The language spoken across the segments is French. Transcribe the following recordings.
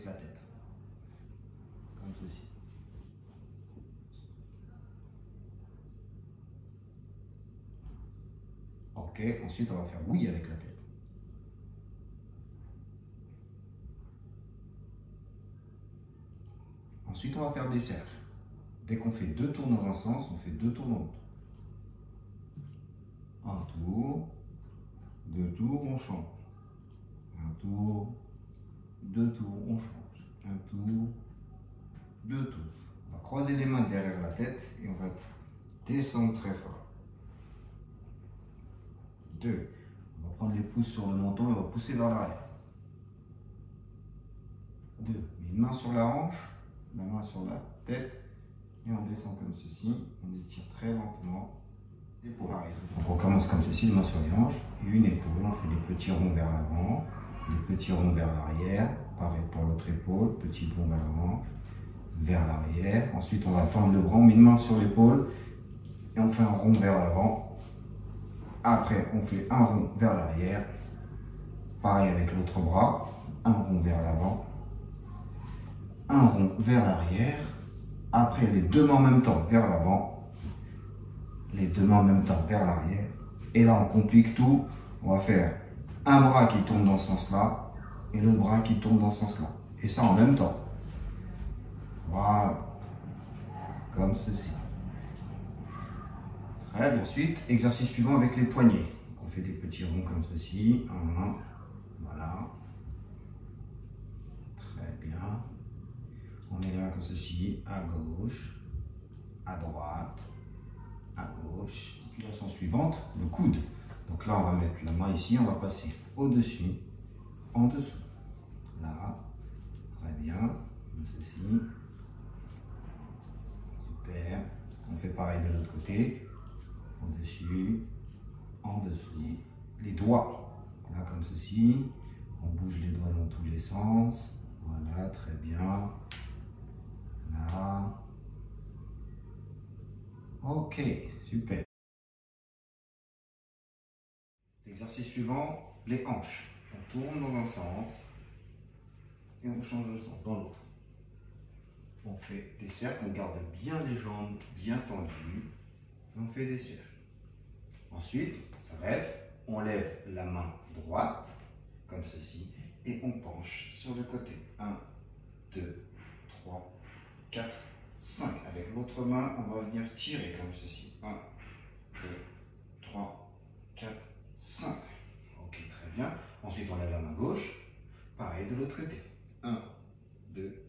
la tête. Comme ceci. Ok, ensuite on va faire oui avec la tête. Ensuite on va faire des cercles. Dès qu'on fait 2 tours dans un sens, on fait 2 tours dans l'autre. Un tour, 2 tours, on change. Un tour, 2 tours, on change. Un tour, 2 tours. On va croiser les mains derrière la tête et on va descendre très fort. 2. On va prendre les pouces sur le menton et on va pousser vers l'arrière. 2. Une main sur la hanche, la main sur la tête et on descend comme ceci. On étire très lentement. Épaule arrive. Donc on commence comme ceci, les mains sur les hanches et une épaule. On fait des petits ronds vers l'avant, des petits ronds vers l'arrière. Pareil pour l'autre épaule, petit rond vers l'avant, vers l'arrière. Ensuite on va tendre le bras, on met une main sur l'épaule et on fait un rond vers l'avant. Après, on fait un rond vers l'arrière. Pareil avec l'autre bras. Un rond vers l'avant. Un rond vers l'arrière. Après, les deux mains en même temps vers l'avant. Les deux mains en même temps vers l'arrière. Et là, on complique tout. On va faire un bras qui tourne dans ce sens-là. Et l'autre bras qui tourne dans ce sens-là. Et ça en même temps. Voilà. Comme ceci. Très bien. Ensuite, exercice suivant avec les poignets. Donc, on fait des petits ronds comme ceci. Un, voilà. Très bien. On met les mains comme ceci, à gauche, à droite, à gauche. Puis la leçon suivante, le coude. Donc là, on va mettre la main ici, on va passer au-dessus, en dessous. Là, très bien, comme ceci. Super. On fait pareil de l'autre côté. Au-dessus, en dessous. Les doigts, là comme ceci. On bouge les doigts dans tous les sens. Voilà, très bien. Là. Ok, super. L'exercice suivant, les hanches. On tourne dans un sens et on change de sens dans l'autre. On fait des cercles, on garde bien les jambes bien tendues et on fait des cercles. Ensuite, on s'arrête, on lève la main droite comme ceci et on penche sur le côté. 1, 2, 3, 4, 5. Avec l'autre main, on va venir tirer comme ceci. 1, 2, 3, 4, 5. Ok, très bien. Ensuite, on lève la main gauche. Pareil de l'autre côté. 1, 2,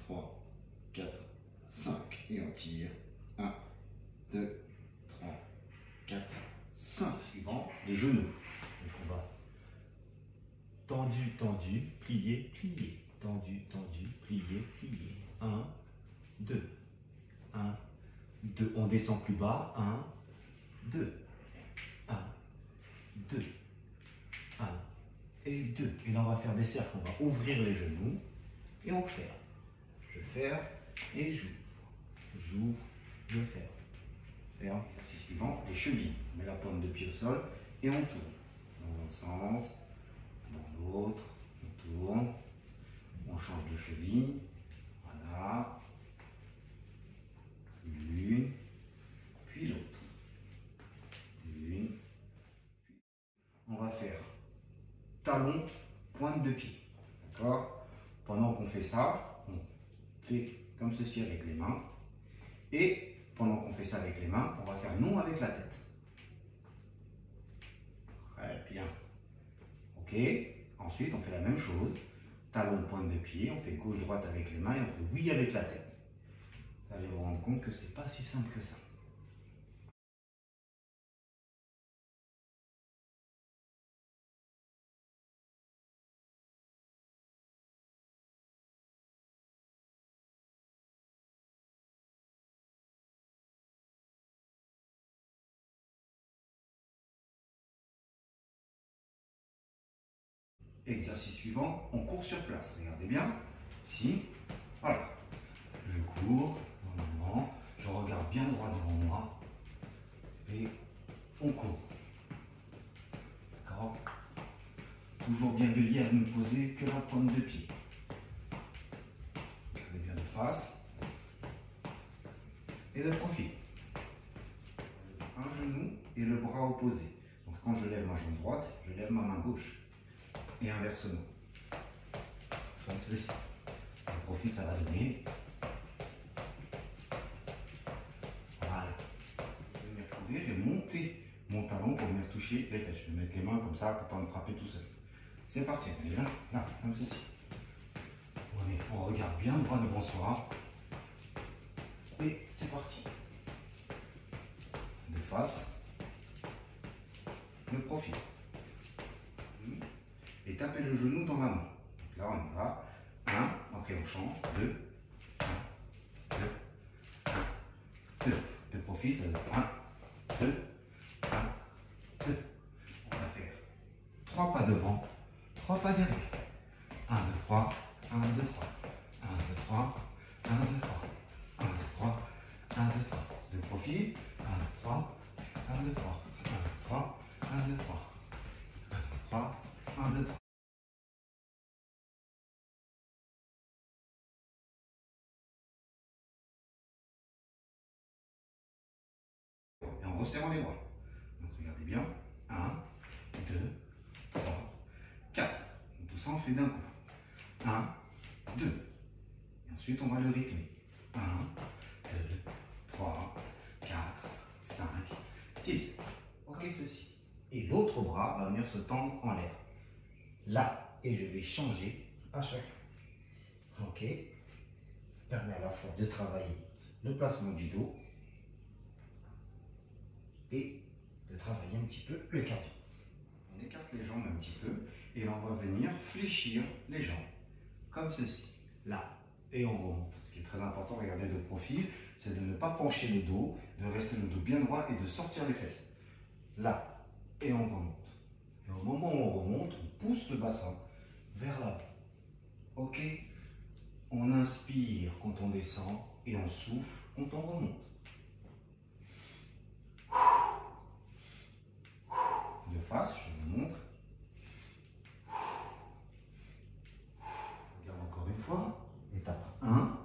3, 4, 5. Et on tire. 1, 2, 3, 4, 5. Suivant, les genoux. Donc on va tendu, tendu, plié, plié. Tendu, tendu, plié, plié. 1, 2. 1, 2. On descend plus bas. 1, 2. 1, 2. 1 et 2. Et là, on va faire des cercles. On va ouvrir les genoux et on ferme. Je ferme et j'ouvre. J'ouvre, je ferme. Ferme. Exercice suivant, les chevilles. On met la pointe de pied au sol et on tourne. Dans un sens, dans l'autre. On tourne. On change de cheville. Voilà. L'une, puis l'autre. Une. On va faire talon, pointe de pied. D'accord? Pendant qu'on fait ça, on fait comme ceci avec les mains. Et pendant qu'on fait ça avec les mains, on va faire non avec la tête. Très bien. Ok? Ensuite, on fait la même chose. Talon, pointe de pied. On fait gauche-droite avec les mains et on fait oui avec la tête. Vous allez vous rendre compte que c'est pas si simple que ça. Exercice suivant, on court sur place. Regardez bien. Ici, voilà. Je cours, normalement. Je regarde bien droit devant moi. Et on court. D'accord? Toujours bien veiller à ne poser que la pointe de pied. face et de profil. Un genou et le bras opposé. Donc quand je lève ma jambe droite, je lève ma main gauche. Et inversement. Comme ceci. Le profil, ça va donner. Voilà. Je vais venir couvrir et monter mon talon pour venir toucher les fesses. Je vais mettre les mains comme ça pour ne pas me frapper tout seul. C'est parti. Allez, là, comme ceci. On regarde bien droit devant soi. Et c'est parti. De face. De profil. Et tapez le genou dans la main. Donc là, on y va. 1, après on change. 2, 1, 2, 1, 2. De profil, ça donne 1, 2, 1, 2. On va faire 3 pas devant, 3 pas derrière. 1, 2, 3, 1, 2, 3. 1, 2, 3, 1, 2, 3. 1, 2, 3, 1, 2, 3. De profil, 1, 2, 3, 1, 2, 3. 1, 2, 3, 1, 2, 3. 1, 2, 3, 1, 2, 3. Et en resserrant les bras. Donc regardez bien. 1, 2, 3, 4. Donc tout ça on le fait d'un coup. 1, 2. Et ensuite on va le rythmer. 1, 2, 3, 4, 5, 6. Ok, ceci. Et l'autre bras va venir se tendre en l'air. Là, et je vais changer à chaque fois. Ok. Ça permet à la fois de travailler le placement du dos et de travailler un petit peu le cardio. On écarte les jambes un petit peu et on va venir fléchir les jambes comme ceci. Là, et on remonte. Ce qui est très important, regardez de profil, c'est de ne pas pencher le dos, de rester le dos bien droit et de sortir les fesses. Là, et on remonte. Et au moment où on remonte, on pousse le bassin vers l'avant. Ok? On inspire quand on descend et on souffle quand on remonte. De face, je vous montre. Regarde encore une fois. Étape 1,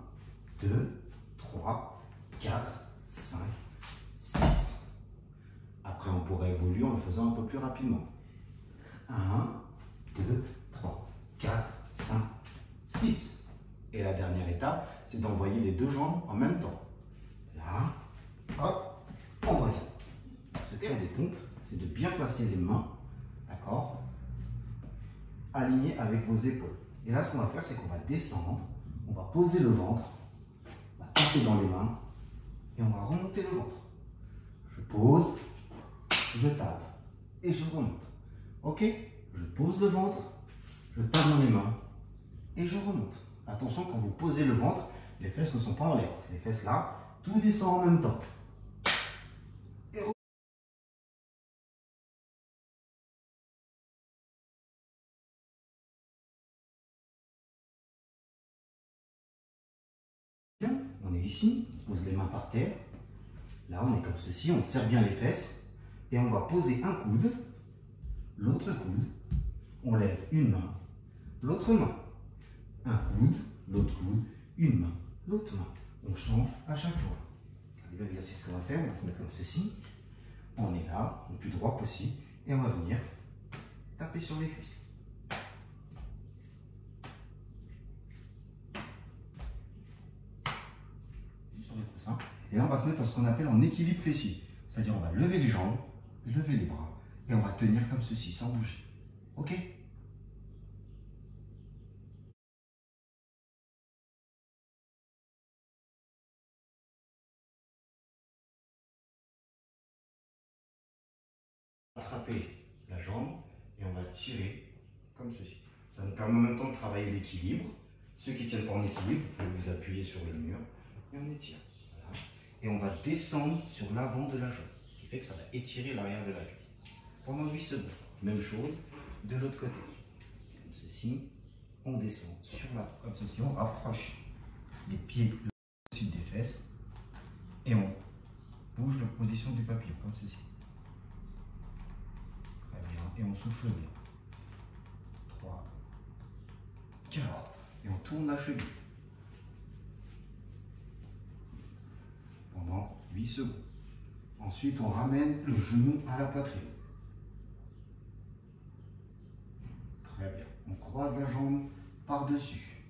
2, 3, 4, 5, 6. Après, on pourrait évoluer en le faisant un peu plus rapidement. 1, 2, 3, 4, 5, 6. Et la dernière étape, c'est d'envoyer les deux jambes en même temps. Là, hop, on revient. Ce qui est des pompes, c'est de bien placer les mains, d'accord, alignées avec vos épaules. Et là, ce qu'on va faire, c'est qu'on va descendre, on va poser le ventre, on va taper dans les mains et on va remonter le ventre. Je pose, je tape et je remonte. Ok? Je pose le ventre, je tape dans les mains et je remonte. Attention, quand vous posez le ventre, les fesses ne sont pas en l'air. Les fesses là, tout descend en même temps. Et bien, on est ici, on pose les mains par terre. Là, on est comme ceci, on serre bien les fesses. Et on va poser un coude, l'autre coude. On lève une main, l'autre main. Un coude, l'autre coude, une main, l'autre main. On change à chaque fois. Regardez bien l'exercice qu'on va faire, on va se mettre comme ceci. On est là, le plus droit possible. Et on va venir taper sur les cuisses. Sur les coussins. Et là, on va se mettre à ce qu'on appelle en équilibre fessier. C'est-à-dire, on va lever les jambes, lever les bras. Et on va tenir comme ceci, sans bouger. Ok? Attraper la jambe et on va tirer comme ceci. Ça nous permet en même temps de travailler l'équilibre. Ceux qui ne tiennent pas en équilibre, vous pouvez vous appuyer sur le mur et on étire. Voilà. Et on va descendre sur l'avant de la jambe, ce qui fait que ça va étirer l'arrière de la cuisse. Pendant 8 secondes. Même chose de l'autre côté. Comme ceci, on descend sur l'avant. Comme ceci, on rapproche les pieds au-dessus des fesses et on bouge la position du papillon, comme ceci. Et on souffle bien. 3, 4. Et on tourne la cheville. pendant 8 secondes. Ensuite, on ramène le genou à la poitrine. Très bien. On croise la jambe par-dessus.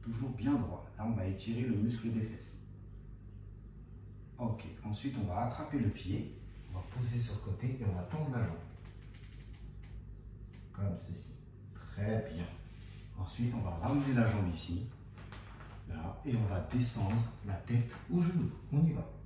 Toujours bien droit. Là, on va étirer le muscle des fesses. Ok. Ensuite, on va attraper le pied. On va poser sur le côté et on va tendre la jambe. Comme ceci. Très bien. Ensuite, on va ramener la jambe ici. Là. Et on va descendre la tête au genou. On y va.